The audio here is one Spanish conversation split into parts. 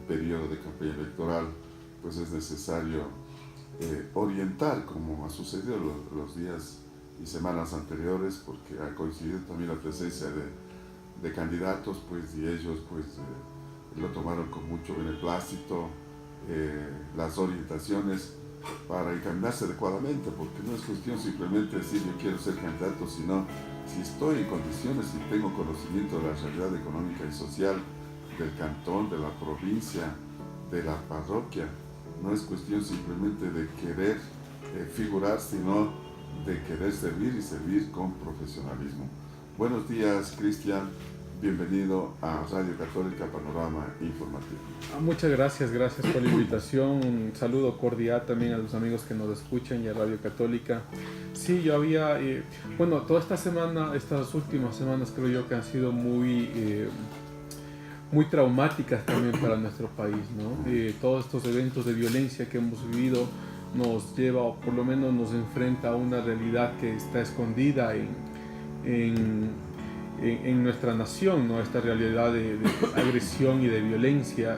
periodo de campaña electoral, pues es necesario orientar, como ha sucedido los días y semanas anteriores, porque ha coincidido también la presencia de candidatos, pues, y ellos pues lo tomaron con mucho beneplácito, las orientaciones para encaminarse adecuadamente, porque no es cuestión simplemente decir yo quiero ser candidato, sino si estoy en condiciones y tengo conocimiento de la realidad económica y social del cantón, de la provincia, de la parroquia. No es cuestión simplemente de querer figurar, sino de querer servir y servir con profesionalismo. Buenos días, Cristian. Bienvenido a Radio Católica Panorama Informativo. Muchas gracias por la invitación. Un saludo cordial también a los amigos que nos escuchan y a Radio Católica. Sí, yo había, toda esta semana, estas últimas semanas creo yo que han sido muy traumáticas también para nuestro país, ¿no? Todos estos eventos de violencia que hemos vivido nos lleva, o por lo menos nos enfrenta a una realidad que está escondida en nuestra nación, ¿no? Esta realidad de agresión y de violencia.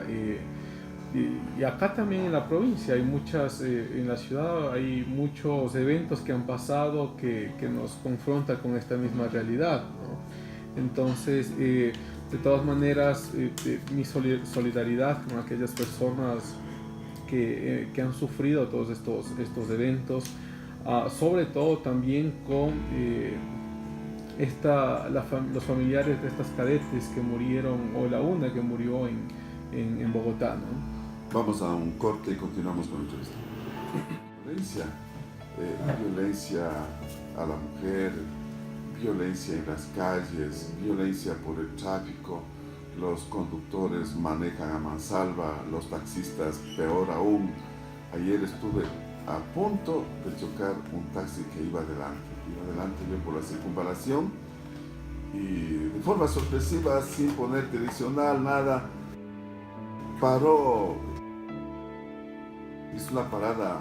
Y acá también en la provincia hay muchas, en la ciudad hay muchos eventos que han pasado que nos confrontan con esta misma realidad, ¿no? Entonces, de todas maneras, mi solidaridad con aquellas personas que han sufrido todos estos eventos, sobre todo también con los familiares de estas cadetes que murieron, o la una que murió en Bogotá, ¿no? Vamos a un corte y continuamos con la entrevista. Violencia a la mujer, violencia en las calles, violencia por el tráfico, los conductores manejan a mansalva, los taxistas peor aún. Ayer estuve a punto de chocar un taxi que iba adelante yo por la circunvalación, y de forma sorpresiva, sin poner direccional, nada, paró, hizo una parada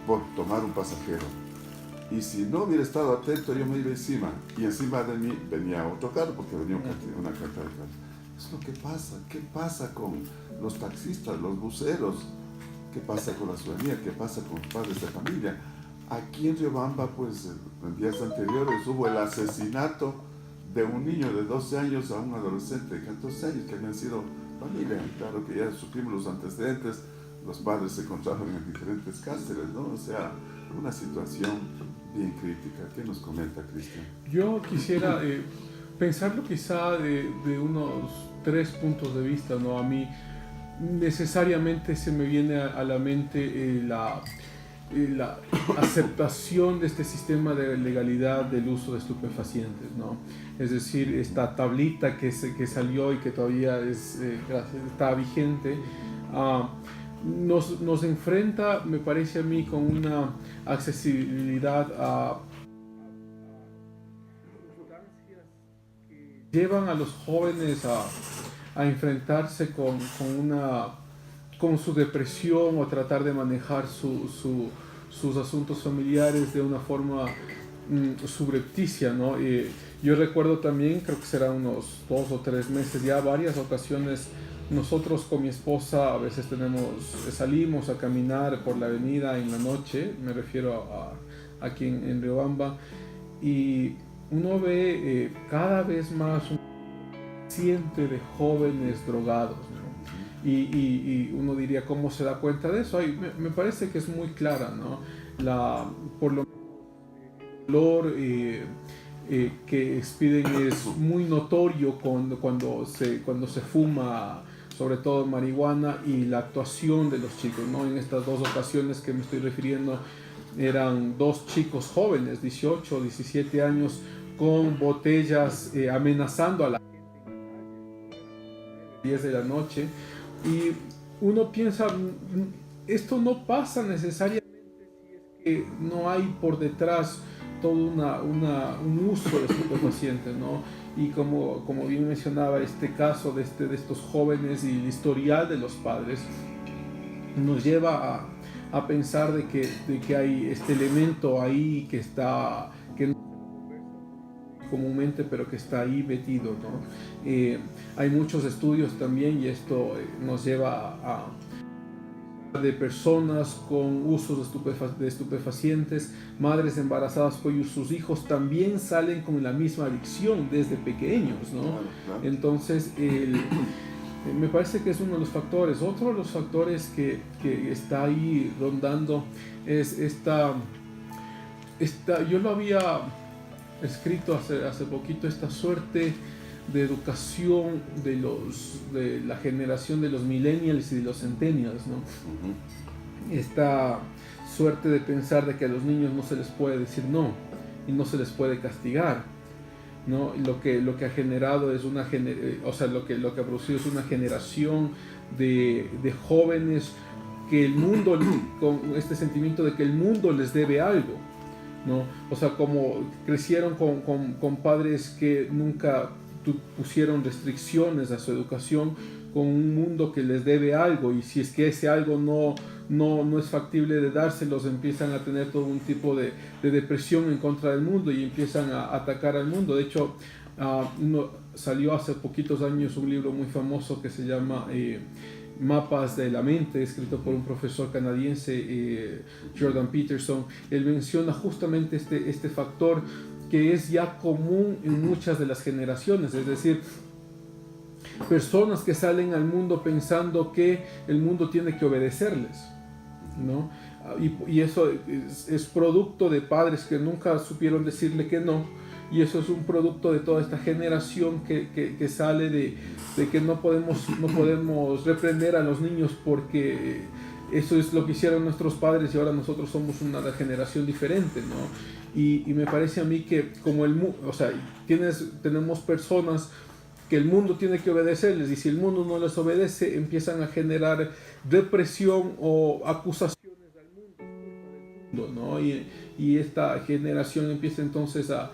por tomar un pasajero, y si no hubiera estado atento yo me iba encima, y encima de mí venía otro carro, porque venía una carga de carros. Es lo que pasa. ¿Qué pasa con los taxistas, los buceros? ¿Qué pasa con la ciudadanía? ¿Qué pasa con los padres de familia? Aquí en Riobamba, pues en días anteriores hubo el asesinato de un niño de 12 años a un adolescente de 14 años que habían sido familia. Claro que ya supimos los antecedentes, los padres se encontraban en diferentes cárceles, ¿no? O sea, una situación bien crítica. ¿Qué nos comenta, Cristian? Yo quisiera pensarlo quizá de unos 3 puntos de vista, ¿no? A mí necesariamente se me viene a la mente la aceptación de este sistema de legalidad del uso de estupefacientes, ¿no? Es decir, esta tablita que salió y que todavía está vigente, nos enfrenta, me parece a mí, con una accesibilidad a que llevan a los jóvenes a enfrentarse con su depresión, o tratar de manejar sus asuntos familiares de una forma subrepticia, ¿no? Yo recuerdo también, creo que será unos 2 o 3 meses, ya varias ocasiones, nosotros con mi esposa a veces salimos a caminar por la avenida en la noche, me refiero aquí en Riobamba, y uno ve cada vez más un ambiente de jóvenes drogados, ¿no? Y uno diría, ¿cómo se da cuenta de eso? Me parece que es muy clara, ¿no? Por lo menos el olor que expiden es muy notorio cuando se fuma, sobre todo marihuana, y la actuación de los chicos, ¿no? En estas 2 ocasiones que me estoy refiriendo, eran 2 chicos jóvenes, 18 o 17 años, con botellas amenazando a la gente 10 de la noche. Y uno piensa, esto no pasa necesariamente si es que no hay por detrás todo un uso de estupefacientes, ¿no? Y como bien mencionaba, este caso de estos jóvenes y el historial de los padres nos lleva a pensar de que hay este elemento ahí que comúnmente, pero que está ahí metido, ¿no? Hay muchos estudios también, y esto nos lleva a de personas con usos de estupefacientes, madres embarazadas cuyos sus hijos también salen con la misma adicción desde pequeños, ¿no? Claro, claro. Entonces, me parece que es uno de los factores. Otro de los factores que está ahí rondando es yo lo había escrito hace poquito, esta suerte de educación de la generación de los millennials y de los centennials, ¿no? Esta suerte de pensar de que a los niños no se les puede decir no y no se les puede castigar, ¿no? Lo que ha generado es lo que ha producido es una generación de jóvenes que el mundo, con este sentimiento de que el mundo les debe algo, ¿no? O sea, como crecieron con padres que nunca pusieron restricciones a su educación, con un mundo que les debe algo, y si es que ese algo no es factible de dárselos, empiezan a tener todo un tipo de depresión en contra del mundo y empiezan a atacar al mundo. De hecho, salió hace poquitos años un libro muy famoso que se llama Mapas de la Mente, escrito por un profesor canadiense, Jordan Peterson. Él menciona justamente este factor que es ya común en muchas de las generaciones, es decir, personas que salen al mundo pensando que el mundo tiene que obedecerles, ¿no? Y eso es producto de padres que nunca supieron decirle que no, y eso es un producto de toda esta generación que sale de que no podemos reprender a los niños porque eso es lo que hicieron nuestros padres y ahora nosotros somos una generación diferente, ¿no? Y me parece a mí que como tenemos personas que el mundo tiene que obedecerles, y si el mundo no les obedece, empiezan a generar depresión o acusaciones al mundo, ¿no? Y esta generación empieza entonces a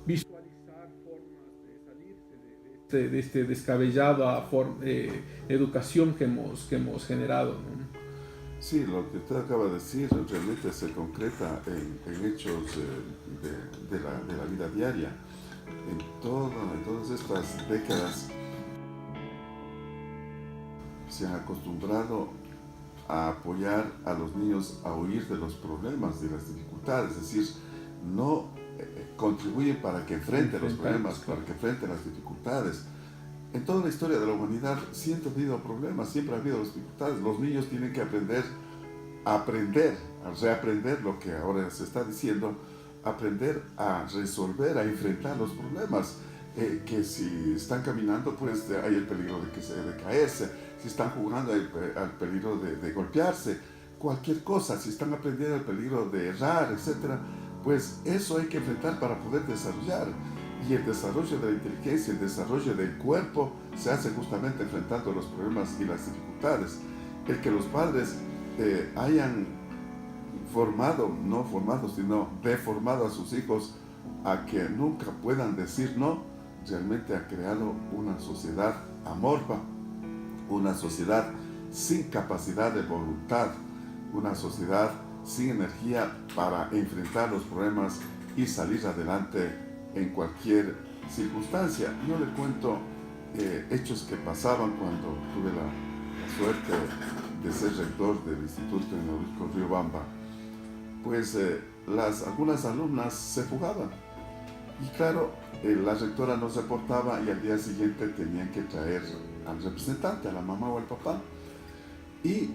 visualizar formas de salirse de esta descabellada educación que hemos generado, ¿no? Sí, lo que usted acaba de decir realmente se concreta en hechos de la vida diaria. En todas estas décadas se han acostumbrado a apoyar a los niños a huir de los problemas, de las dificultades, es decir, no contribuyen para que enfrenten los problemas, para que enfrenten las dificultades. En toda la historia de la humanidad siempre ha habido problemas, siempre ha habido dificultades. Los niños tienen que aprender, a reaprender lo que ahora se está diciendo, aprender a resolver, a enfrentar los problemas. Que si están caminando, pues hay el peligro de caerse. Si están jugando, hay el peligro de golpearse. Cualquier cosa, si están aprendiendo, el peligro de errar, etc. Pues eso hay que enfrentar para poder desarrollar. Y el desarrollo de la inteligencia, el desarrollo del cuerpo, se hace justamente enfrentando los problemas y las dificultades. El que los padres hayan sino deformado a sus hijos a que nunca puedan decir no, realmente ha creado una sociedad amorfa, una sociedad sin capacidad de voluntad, una sociedad sin energía para enfrentar los problemas y salir adelante en cualquier circunstancia. Yo le cuento hechos que pasaban cuando tuve la suerte de ser rector del Instituto Tecnológico Riobamba. Pues algunas alumnas se fugaban y claro, la rectora no se portaba y al día siguiente tenían que traer al representante, a la mamá o al papá, y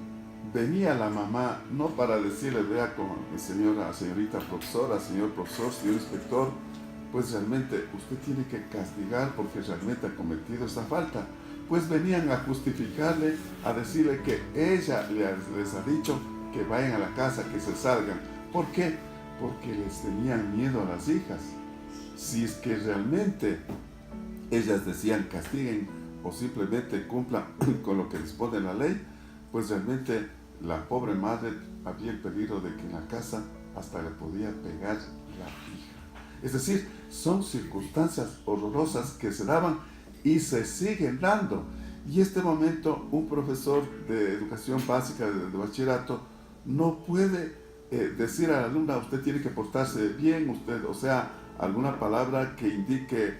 venía la mamá no para decirle, vea, con señorita profesora, señor profesor, señor inspector, pues realmente usted tiene que castigar porque realmente ha cometido esa falta. Pues venían a justificarle, a decirle que ella les ha dicho que vayan a la casa, que se salgan. ¿Por qué? Porque les tenían miedo a las hijas. Si es que realmente ellas decían castiguen o simplemente cumplan con lo que dispone la ley, pues realmente la pobre madre había el peligro de que en la casa hasta le podía pegar la hija. Es decir, son circunstancias horrorosas que se daban y se siguen dando. Y en este momento un profesor de educación básica de bachillerato no puede decir a la alumna, usted tiene que portarse bien, usted, o sea, alguna palabra que indique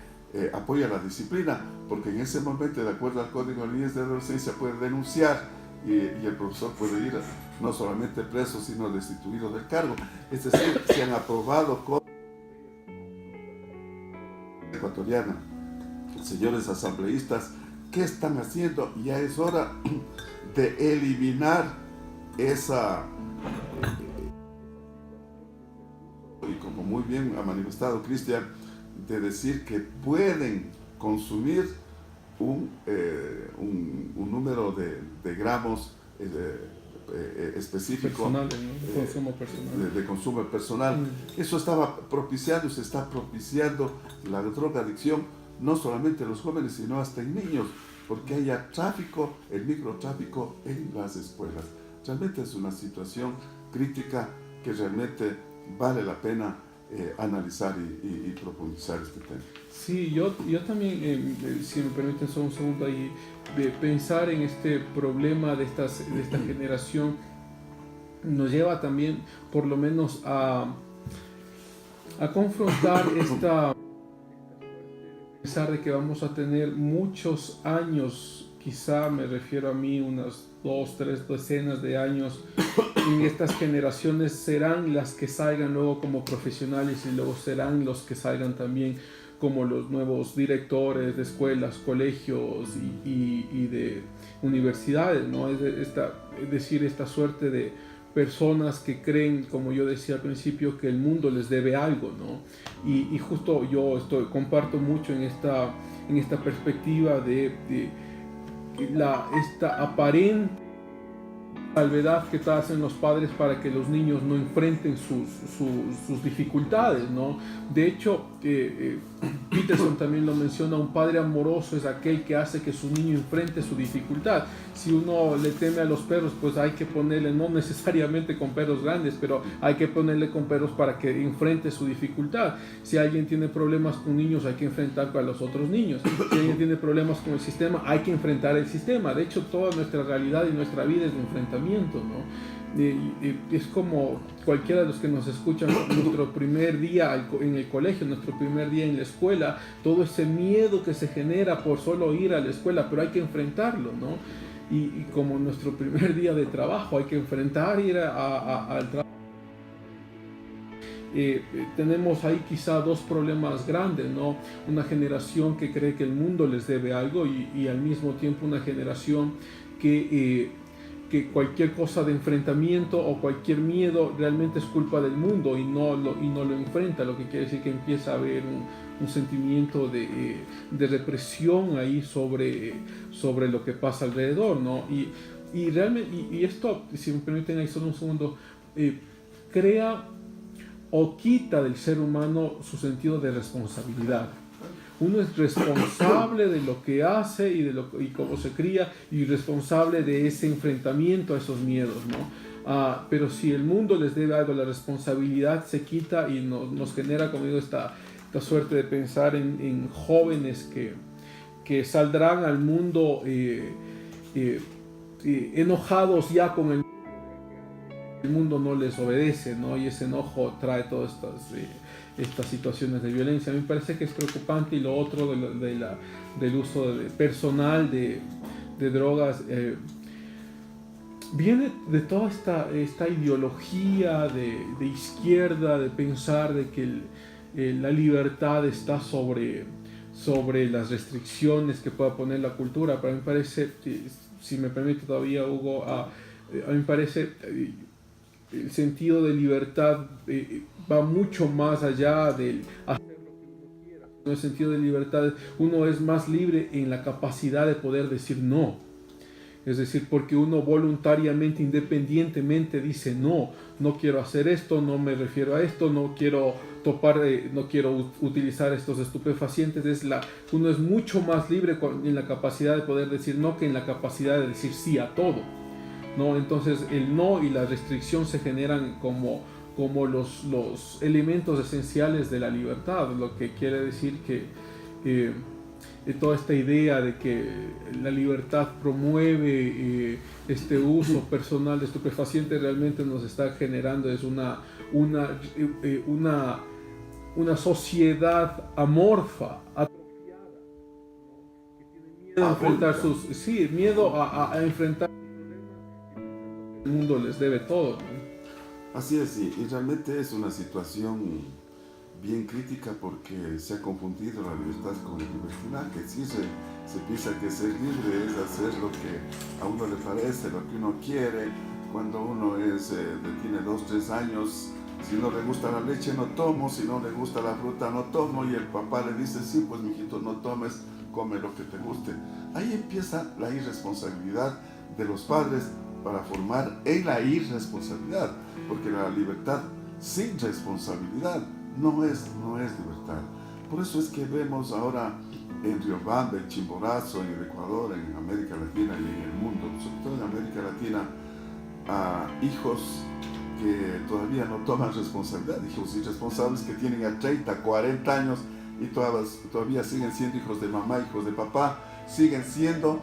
apoya la disciplina, porque en ese momento, de acuerdo al Código de Niñez de Adolescencia, puede denunciar y el profesor puede ir no solamente preso, sino destituido del cargo. Es decir, se han aprobado con ecuatoriana. Señores asambleístas, ¿qué están haciendo? Ya es hora de eliminar esa, y como muy bien ha manifestado Cristian, de decir que pueden consumir un número de gramos específico personal, ¿no? Consumo personal. De consumo personal. Eso estaba propiciando, se está propiciando la drogadicción, no solamente en los jóvenes, sino hasta en niños, porque haya tráfico, el microtráfico en las escuelas. Realmente es una situación crítica que realmente vale la pena analizar y profundizar este tema. Sí, yo también, si me permiten solo un segundo ahí, de pensar en este problema de esta generación, nos lleva también por lo menos a confrontar esta, a pesar de que vamos a tener muchos años, quizá me refiero a mí, unas 2, 3 decenas de años, en estas generaciones serán las que salgan luego como profesionales y luego serán los que salgan también como los nuevos directores de escuelas, colegios y de universidades, ¿no? Es decir, esta suerte de personas que creen, como yo decía al principio, que el mundo les debe algo, ¿no? Y justo yo comparto mucho en esta perspectiva de esta aparente salvedad que hacen los padres para que los niños no enfrenten sus dificultades, ¿no? De hecho, Peterson también lo menciona, un padre amoroso es aquel que hace que su niño enfrente su dificultad. Si uno le teme a los perros, pues hay que ponerle, no necesariamente con perros grandes, pero hay que ponerle con perros para que enfrente su dificultad. Si alguien tiene problemas con niños, hay que enfrentar a los otros niños. Si alguien tiene problemas con el sistema, hay que enfrentar el sistema. De hecho, toda nuestra realidad y nuestra vida es de enfrentamiento, ¿no? Es como cualquiera de los que nos escuchan, nuestro primer día en el colegio, nuestro primer día en la escuela, todo ese miedo que se genera por solo ir a la escuela, pero hay que enfrentarlo, ¿no? Y como nuestro primer día de trabajo, hay que enfrentar ir al trabajo. Tenemos ahí quizá dos problemas grandes, ¿no? Una generación que cree que el mundo les debe algo y al mismo tiempo una generación que cualquier cosa de enfrentamiento o cualquier miedo realmente es culpa del mundo y no lo enfrenta, lo que quiere decir que empieza a haber un sentimiento de represión ahí sobre lo que pasa alrededor, ¿no? Y realmente, y esto, si me permiten ahí solo un segundo, crea o quita del ser humano su sentido de responsabilidad. Uno es responsable de lo que hace y cómo se cría, y responsable de ese enfrentamiento a esos miedos, ¿no? Pero si el mundo les debe algo, la responsabilidad se quita y nos genera, como digo, esta suerte de pensar en jóvenes que saldrán al mundo enojados ya con el mundo no les obedece, ¿no? Y ese enojo trae todas estas situaciones de violencia. A mí me parece que es preocupante. Y lo otro del uso personal de drogas viene de toda esta ideología de izquierda, de pensar de que la libertad está sobre las restricciones que pueda poner la cultura. Pero a mí me parece, si me permite todavía, Hugo, a mí me parece el sentido de libertad va mucho más allá del hacer lo que uno quiera. En el sentido de libertad, uno es más libre en la capacidad de poder decir no. Es decir, porque uno voluntariamente, independientemente dice no quiero hacer esto, no me refiero a esto, no quiero no quiero utilizar estos estupefacientes. Uno es mucho más libre en la capacidad de poder decir no que en la capacidad de decir sí a todo, ¿no? Entonces el no y la restricción se generan como los elementos esenciales de la libertad, lo que quiere decir que toda esta idea de que la libertad promueve este uso personal de estupefacientes realmente nos está generando es una sociedad amorfa, atrofiada, ¿no? Que tiene miedo a enfrentar miedo a enfrentar problemas, el mundo les debe todo, ¿no? Así es, y realmente es una situación bien crítica porque se ha confundido la libertad con el libertinaje. Sí, se piensa que ser libre es hacer lo que a uno le parece, lo que uno quiere. Cuando uno tiene 2, 3 años, si no le gusta la leche no tomo, si no le gusta la fruta no tomo, y el papá le dice, sí, pues mijito, no tomes, come lo que te guste. Ahí empieza la irresponsabilidad de los padres para formar en la irresponsabilidad, porque la libertad sin responsabilidad no es libertad. Por eso es que vemos ahora en Riobamba, en Chimborazo, en el Ecuador, en América Latina y en el mundo, sobre todo en América Latina, a hijos que todavía no toman responsabilidad, hijos irresponsables que tienen a 30, 40 años y todavía siguen siendo hijos de mamá, hijos de papá, siguen siendo,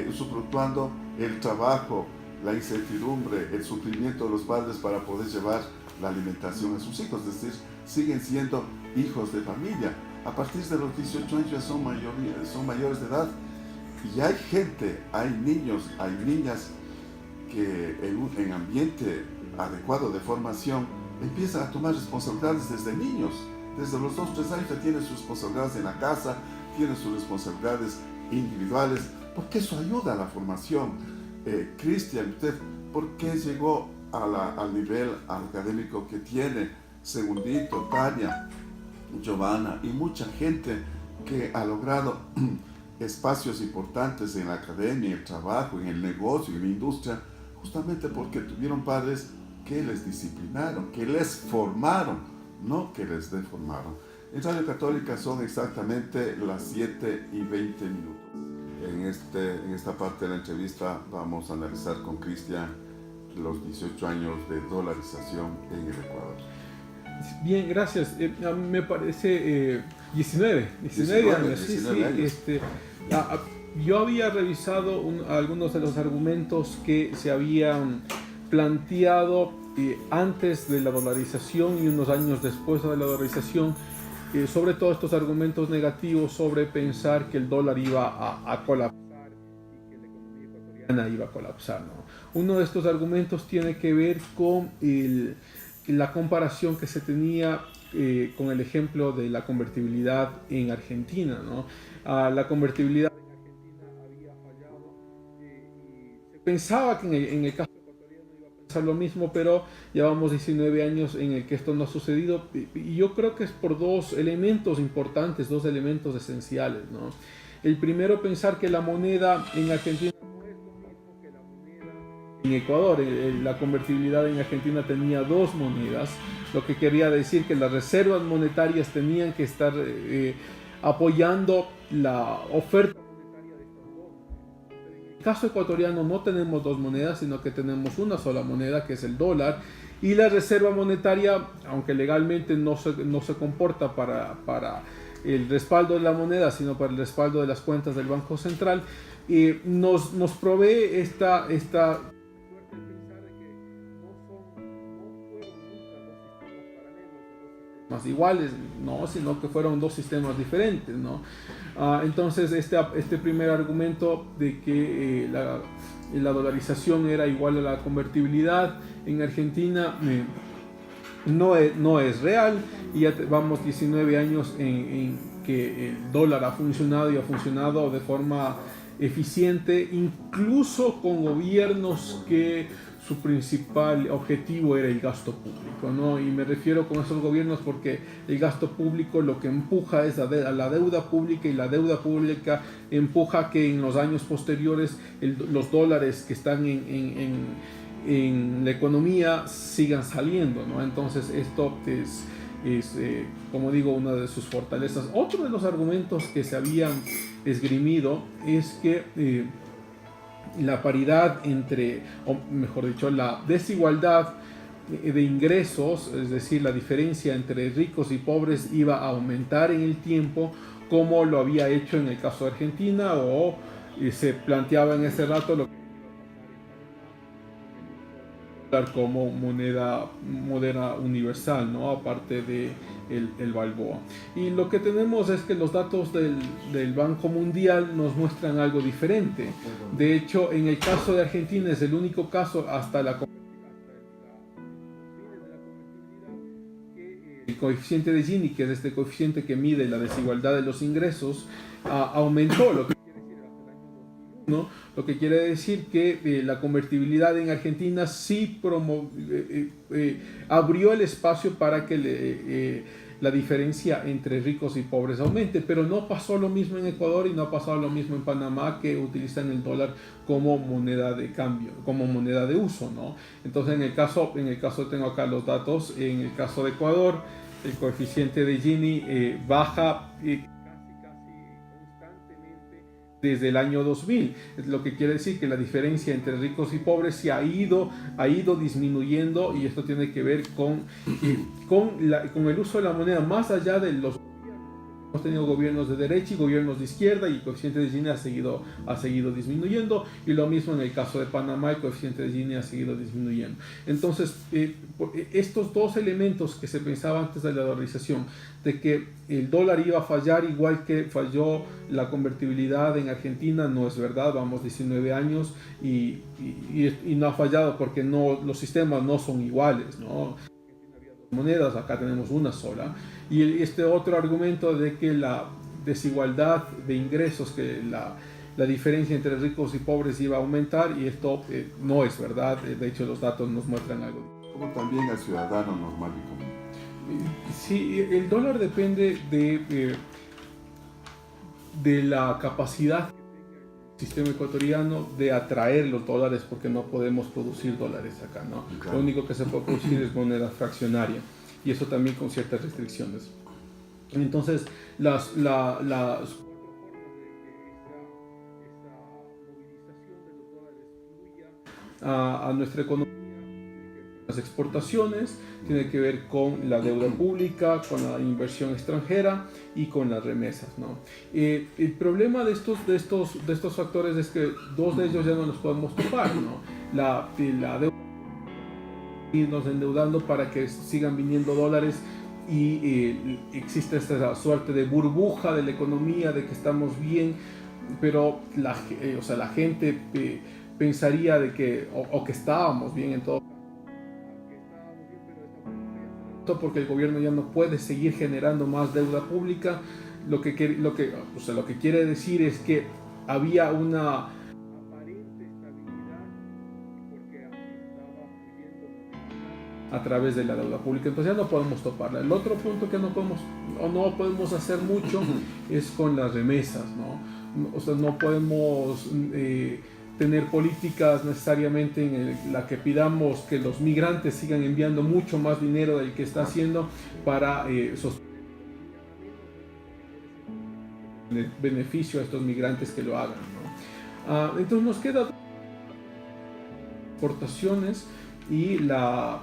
usufructuando el trabajo, la incertidumbre, el sufrimiento de los padres para poder llevar la alimentación a sus hijos, es decir, siguen siendo hijos de familia. A partir de los 18 años ya son mayores de edad, y hay gente, hay niños, hay niñas que en ambiente adecuado de formación empiezan a tomar responsabilidades desde niños. Desde los 2, 3 años ya tienen sus responsabilidades en la casa, tienen sus responsabilidades individuales, porque eso ayuda a la formación. Cristian, usted, ¿por qué llegó al nivel académico que tiene? Segundito, Tania, Giovanna y mucha gente que ha logrado espacios importantes en la academia, en el trabajo, en el negocio, en la industria, justamente porque tuvieron padres que les disciplinaron, que les formaron, no que les deformaron. En Radio Católica son exactamente las 7:20. En esta parte de la entrevista vamos a analizar con Cristian los 18 años de dolarización en el Ecuador. Bien, gracias. A mí me parece 19 años. Sí, años. Yo había revisado algunos de los argumentos que se habían planteado antes de la dolarización y unos años después de la dolarización, sobre todo estos argumentos negativos sobre pensar que el dólar iba a colapsar y que la economía ecuatoriana iba a colapsar, ¿no? Uno de estos argumentos tiene que ver con la comparación que se tenía con el ejemplo de la convertibilidad en Argentina, ¿no? La convertibilidad en Argentina había fallado y se pensaba que en el caso ecuatoriano iba a pasar lo mismo, pero llevamos 19 años en el que esto no ha sucedido, y yo creo que es por dos elementos importantes, dos elementos esenciales, ¿no? El primero, pensar que la moneda en Argentina no es lo mismo que la moneda en Ecuador. La convertibilidad en Argentina tenía dos monedas, lo que quería decir que las reservas monetarias tenían que estar apoyando la oferta monetaria de estas dos monedas. En el caso ecuatoriano no tenemos dos monedas, sino que tenemos una sola moneda, que es el dólar, y la reserva monetaria, aunque legalmente no se comporta para el respaldo de la moneda, sino para el respaldo de las cuentas del Banco Central, nos provee esta suerte de pensar de que no fueron nunca dos sistemas paralelos, dos sistemas iguales, no, sino que fueron dos sistemas diferentes, ¿no? Entonces este primer argumento de que la dolarización era igual a la convertibilidad en Argentina no es real, y ya vamos 19 años en que el dólar ha funcionado y ha funcionado de forma eficiente, incluso con gobiernos que su principal objetivo era el gasto público, ¿no? Y me refiero con esos gobiernos porque el gasto público lo que empuja es a la deuda pública, y la deuda pública empuja que en los años posteriores los dólares que están en la economía sigan saliendo, ¿no? Entonces esto es como digo, una de sus fortalezas. Otro de los argumentos que se habían esgrimido es que la paridad o mejor dicho, la desigualdad de ingresos, es decir, la diferencia entre ricos y pobres, iba a aumentar en el tiempo como lo había hecho en el caso de Argentina, o se planteaba en ese rato lo que como moneda universal, ¿no? Aparte de el balboa. Y lo que tenemos es que los datos del Banco Mundial nos muestran algo diferente. De hecho, en el caso de Argentina es el único caso hasta el coeficiente de Gini, que es este coeficiente que mide la desigualdad de los ingresos, aumentó, lo que quiere decir que la convertibilidad en Argentina sí abrió el espacio para que la diferencia entre ricos y pobres aumente, pero no pasó lo mismo en Ecuador y no ha pasado lo mismo en Panamá, que utilizan el dólar como moneda de cambio, como moneda de uso, ¿no? Entonces en el caso tengo acá los datos. En el caso de Ecuador, el coeficiente de Gini baja desde el año 2000, es lo que quiere decir que la diferencia entre ricos y pobres se ha ido disminuyendo, y esto tiene que ver con el uso de la moneda, más allá de los... Hemos tenido gobiernos de derecha y gobiernos de izquierda, y el coeficiente de Gini ha seguido disminuyendo, y lo mismo en el caso de Panamá, el coeficiente de Gini ha seguido disminuyendo. Entonces, estos dos elementos que se pensaba antes de la dolarización, de que el dólar iba a fallar igual que falló la convertibilidad en Argentina, no es verdad. Vamos 19 años y no ha fallado, porque los sistemas no son iguales, ¿no? Monedas, acá tenemos una sola. Y este otro argumento de que la desigualdad de ingresos, que la diferencia entre ricos y pobres iba a aumentar, y esto no es verdad. De hecho, los datos nos muestran algo. Como también al ciudadano normal y común. Sí, el dólar depende de la capacidad del sistema ecuatoriano de atraer los dólares, porque no podemos producir dólares acá, ¿no? Claro. Lo único que se puede producir es moneda fraccionaria, y eso también con ciertas restricciones. Entonces, las a nuestra economía, las exportaciones, tiene que ver con la deuda pública, con la inversión extranjera y con las remesas, ¿no? El problema de estos factores es que dos de ellos ya no los podemos topar, ¿no? La deuda, irnos endeudando para que sigan viniendo dólares, y existe esta suerte de burbuja de la economía, de que estamos bien, pero la gente pensaría de que, o que estábamos bien en todo, porque el gobierno ya no puede seguir generando más deuda pública. Lo que quiere decir es que había una aparente estabilidad, porque estaba viviendo a través de la deuda pública. Entonces ya no podemos toparla. El otro punto que no podemos hacer mucho es con las remesas, ¿no? O sea, no podemos tener políticas necesariamente en la que pidamos que los migrantes sigan enviando mucho más dinero del que está haciendo para beneficio a estos migrantes que lo hagan, ¿no? Entonces nos queda exportaciones y las,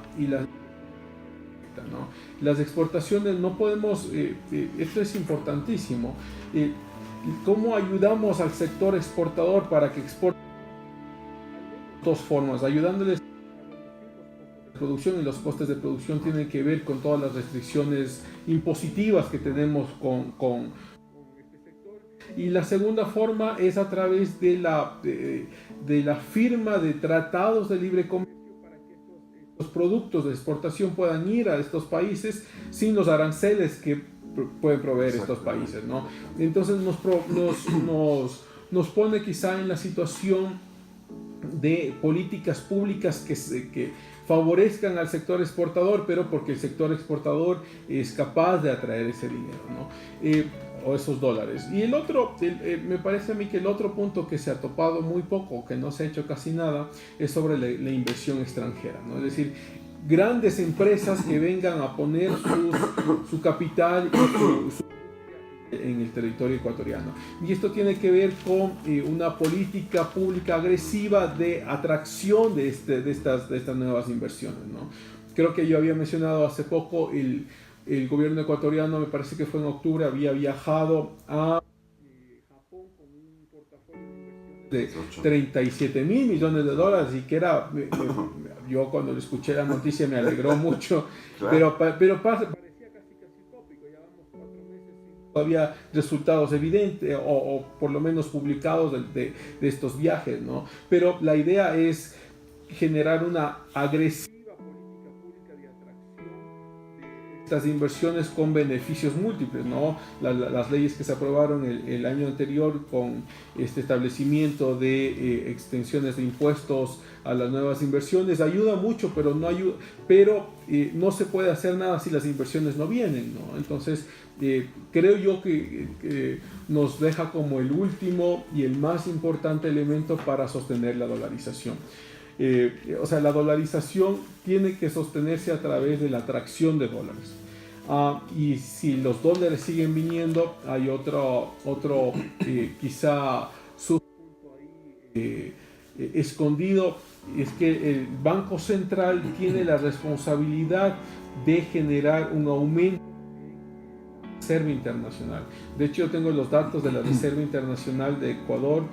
¿no? Las exportaciones no podemos, esto es importantísimo, ¿cómo ayudamos al sector exportador para que exporte? Dos formas: ayudándoles a producción, y los costes de producción tienen que ver con todas las restricciones impositivas que tenemos con este sector. Y la segunda forma es a través de la firma de tratados de libre comercio, para que estos productos de exportación puedan ir a estos países sin los aranceles que pueden proveer estos países, ¿no? Entonces nos pone quizá en la situación de políticas públicas que favorezcan al sector exportador, pero porque el sector exportador es capaz de atraer ese dinero, ¿no? O esos dólares. Y el otro, me parece a mí que el otro punto que se ha topado muy poco, que no se ha hecho casi nada, es sobre la inversión extranjera, ¿no? Es decir, grandes empresas que vengan a poner su capital en el territorio ecuatoriano. Y esto tiene que ver con una política pública agresiva de atracción de estas nuevas inversiones, ¿no? Creo que yo había mencionado hace poco el gobierno ecuatoriano, me parece que fue en octubre, había viajado a Japón con un portafolio de inversiones de 37.000 millones de dólares y que era, yo cuando le escuché la noticia me alegró mucho, Claro. pero parecía casi utópico, ya vamos 4 meses sin todavía resultados evidentes o por lo menos publicados de estos viajes, ¿no? Pero la idea es generar una agresiva política pública de atracción de estas inversiones con beneficios múltiples, ¿no? Las leyes que se aprobaron el año anterior con este establecimiento de extensiones de impuestos a las nuevas inversiones ayuda mucho, pero no se puede hacer nada si las inversiones no vienen, ¿no? Entonces creo yo que nos deja como el último y el más importante elemento para sostener la dolarización. O sea, la dolarización tiene que sostenerse a través de la atracción de dólares. Y si los dólares siguen viniendo, hay otro quizá subpunto ahí escondido, es que el Banco Central tiene la responsabilidad de generar un aumento en la Reserva Internacional. De hecho, yo tengo los datos de la Reserva Internacional de Ecuador.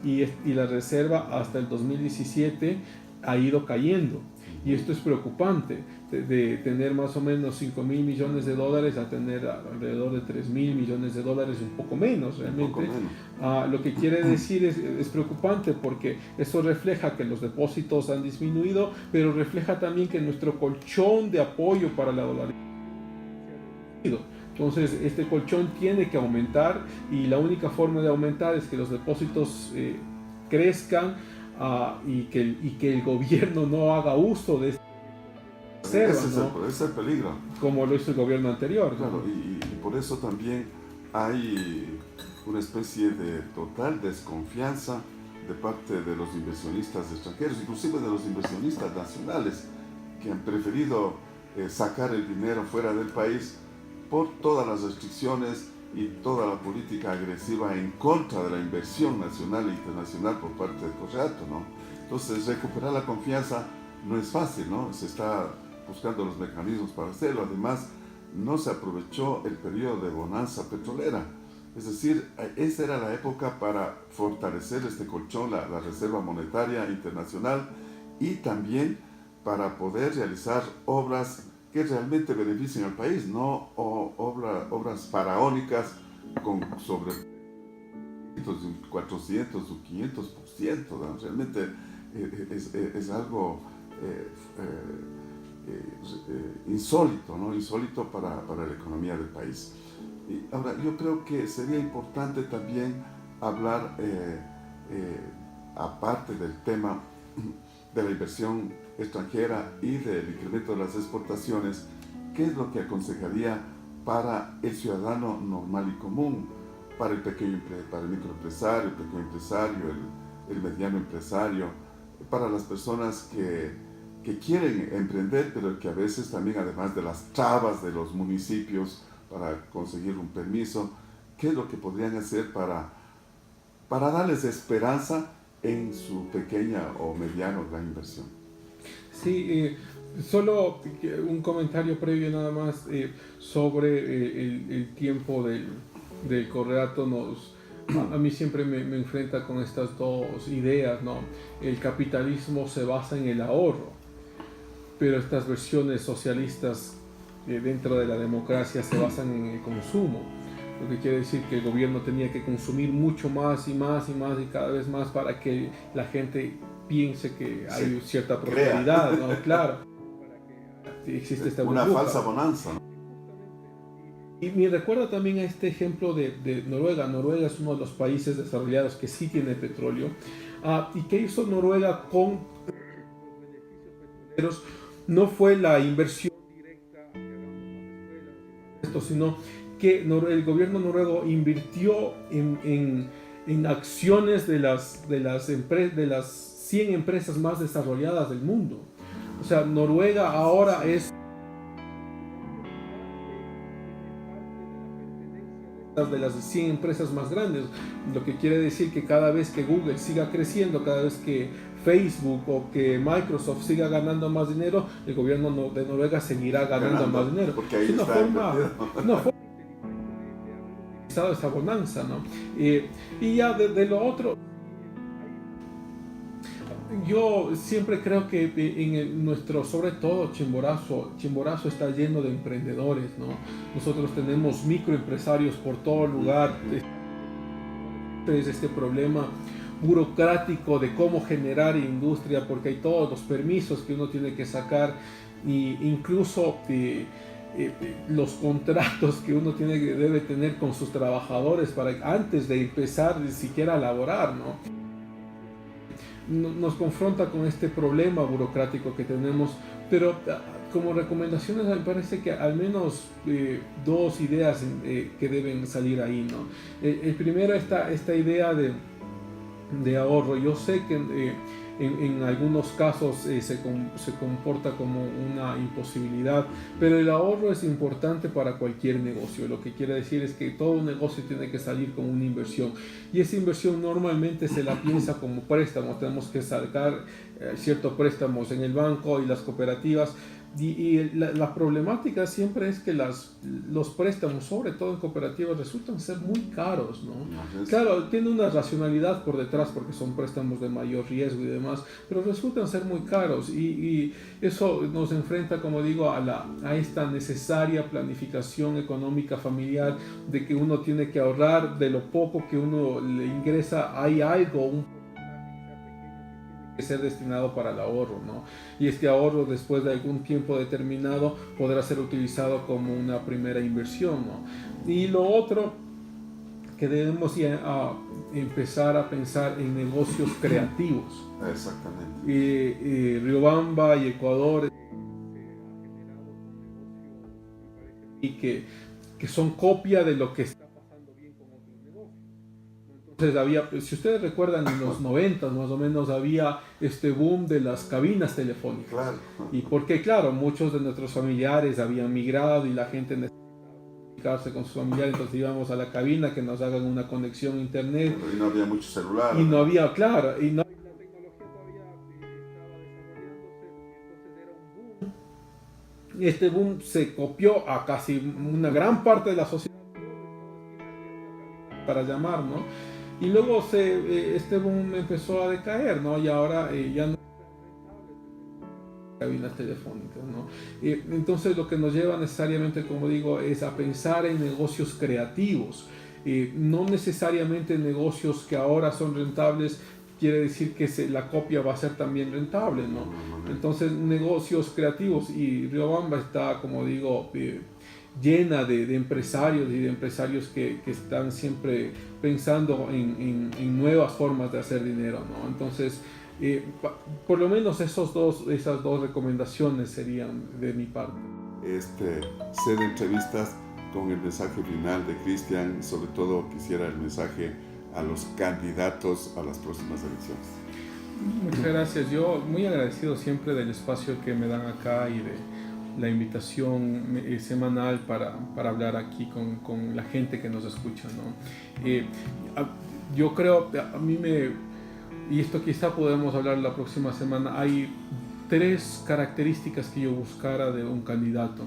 Y la reserva hasta el 2017 ha ido cayendo y esto es preocupante de tener más o menos 5.000 millones de dólares a tener alrededor de 3.000 millones de dólares, un poco menos realmente. Poco menos. Lo que quiere decir es preocupante porque eso refleja que los depósitos han disminuido, pero refleja también que nuestro colchón de apoyo para la dolarización ha disminuido. Entonces este colchón tiene que aumentar y la única forma de aumentar es que los depósitos crezcan y que el gobierno no haga uso de esta reserva, Ese es el peligro. Como lo hizo el gobierno anterior. Claro, y por eso también hay una especie de total desconfianza de parte de los inversionistas extranjeros, inclusive de los inversionistas nacionales, que han preferido sacar el dinero fuera del país por todas las restricciones y toda la política agresiva en contra de la inversión nacional e internacional por parte del Correato, ¿no? Entonces, recuperar la confianza no es fácil, ¿no? Se está buscando los mecanismos para hacerlo. Además, no se aprovechó el periodo de bonanza petrolera. Es decir, esa era la época para fortalecer este colchón, la Reserva Monetaria Internacional, y también para poder realizar obras que realmente beneficien al país, no obras faraónicas con sobre 400 o 500%, ¿no? Realmente es algo insólito, ¿no? Insólito para la economía del país. Y ahora, yo creo que sería importante también hablar, aparte del tema de la inversión extranjera y del incremento de las exportaciones, ¿qué es lo que aconsejaría para el ciudadano normal y común, para el microempresario, el pequeño empresario, el mediano empresario, para las personas que quieren emprender, pero que a veces también, además de las trabas de los municipios para conseguir un permiso, qué es lo que podrían hacer para darles esperanza en su pequeña o mediana o gran inversión? Sí, solo un comentario previo nada más sobre el tiempo del Correato. A mí siempre me enfrenta con estas dos ideas, ¿no? El capitalismo se basa en el ahorro, pero estas versiones socialistas dentro de la democracia se basan en el consumo. Lo que quiere decir que el gobierno tenía que consumir mucho más y más y más y cada vez más para que la gente piense que hay cierta prosperidad, ¿no? Claro, para que existe esta burbuja. Una falsa bonanza, ¿no? Y me recuerda también a este ejemplo de Noruega. Noruega es uno de los países desarrollados que sí tiene petróleo. ¿Y qué hizo Noruega con los beneficios petroleros? No fue la inversión directa que hagamos las escuelas, sino que el gobierno noruego invirtió en acciones de las 100 empresas más desarrolladas del mundo. O sea, Noruega ahora es de las 100 empresas más grandes, lo que quiere decir que cada vez que Google siga creciendo, cada vez que Facebook o que Microsoft siga ganando más dinero, el gobierno de Noruega seguirá ganando más dinero. Porque ahí es una está forma utilizado esa bonanza, ¿no? Y ya de lo otro, yo siempre creo que nuestro, sobre todo Chimborazo está lleno de emprendedores, ¿no? Nosotros tenemos microempresarios por todo lugar. Es este problema burocrático de cómo generar industria, porque hay todos los permisos que uno tiene que sacar, e incluso los contratos que uno debe tener con sus trabajadores antes de empezar ni siquiera a laborar, ¿no? Nos confronta con este problema burocrático que tenemos, pero como recomendaciones me parece que al menos dos ideas que deben salir ahí, ¿no? El primero, esta idea de ahorro. Yo sé que en algunos casos se comporta como una imposibilidad, pero el ahorro es importante para cualquier negocio. Lo que quiere decir es que todo negocio tiene que salir con una inversión, y esa inversión normalmente se la piensa como préstamo. Tenemos que sacar ciertos préstamos en el banco y las cooperativas. Y la problemática siempre es que los préstamos, sobre todo en cooperativas, resultan ser muy caros, ¿no? Claro, tiene una racionalidad por detrás porque son préstamos de mayor riesgo y demás, pero resultan ser muy caros, y eso nos enfrenta, como digo, a esta necesaria planificación económica familiar, de que uno tiene que ahorrar de lo poco que uno le ingresa. Hay algo, que ser destinado para el ahorro, ¿no? Y este ahorro, después de algún tiempo determinado, podrá ser utilizado como una primera inversión, ¿no? Y lo otro, que debemos empezar a pensar en negocios creativos. Exactamente. Riobamba y Ecuador y que son copia de lo que está pasando bien con otros negocios. Entonces si ustedes recuerdan, en los 90 más o menos había este boom de las cabinas telefónicas. Claro. Y porque, claro, muchos de nuestros familiares habían migrado y la gente necesitaba comunicarse con sus familiares, entonces íbamos a la cabina que nos hagan una conexión a internet. Y no había mucho celular. Y no había, claro, y no, la tecnología todavía estaba desarrollándose, entonces era un boom. Y este boom se copió a casi una gran parte de la sociedad para llamar, ¿no? Y luego este boom empezó a decaer, ¿no? Y ahora ya no cabinas telefónicas, ¿no? Entonces lo que nos lleva necesariamente, como digo, es a pensar en negocios creativos, no necesariamente negocios que ahora son rentables quiere decir que la copia va a ser también rentable, ¿no? Entonces negocios creativos, y Riobamba está, como digo, llena de empresarios y de empresarios que están siempre pensando en nuevas formas de hacer dinero, ¿no? Entonces, por lo menos esas dos recomendaciones serían de mi parte. Ser entrevistas con el mensaje final de Cristian. Sobre todo quisiera el mensaje a los candidatos a las próximas elecciones. Muchas gracias. Yo muy agradecido siempre del espacio que me dan acá y de la invitación semanal para hablar aquí con la gente que nos escucha, ¿no? Yo creo, y esto quizá podemos hablar la próxima semana, hay 3 características que yo buscara de un candidato.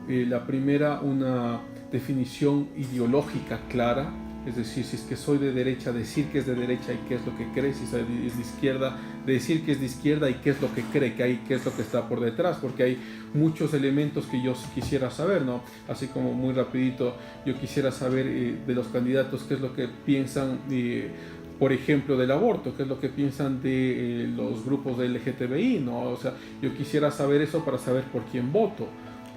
La primera, una definición ideológica clara, es decir, si es que soy de derecha, decir que es de derecha y qué es lo que cree; si soy de izquierda, decir que es de izquierda y qué es lo que cree, qué es lo que está por detrás, porque hay muchos elementos que yo quisiera saber, ¿no? Así como muy rapidito, yo quisiera saber de los candidatos qué es lo que piensan, por ejemplo, del aborto, qué es lo que piensan de los grupos de LGTBI, ¿no? O sea, yo quisiera saber eso para saber por quién voto,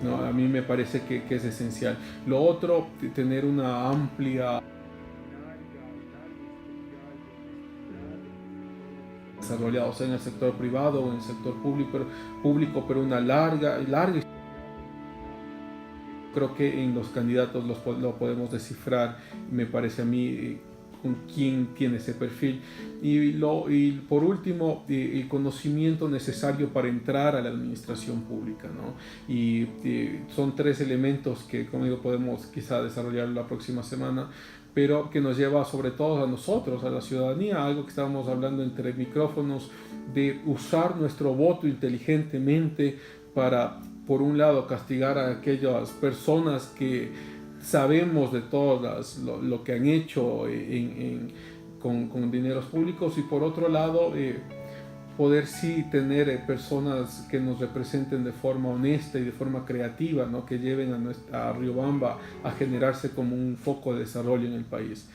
¿no? A mí me parece que es esencial. Lo otro, tener una amplia desarrollado, sea en el sector privado o en el sector público, pero una larga. Creo que en los candidatos lo podemos descifrar, me parece a mí, con quién tiene ese perfil. Y por último, el conocimiento necesario para entrar a la administración pública, ¿no? Y son 3 elementos que, como digo, podemos quizá desarrollar la próxima semana, pero que nos lleva sobre todo a nosotros, a la ciudadanía, algo que estábamos hablando entre micrófonos, de usar nuestro voto inteligentemente para, por un lado, castigar a aquellas personas que sabemos de todas lo que han hecho con dineros públicos, y por otro lado, poder sí tener personas que nos representen de forma honesta y de forma creativa, ¿no? Que lleven a Riobamba a generarse como un foco de desarrollo en el país.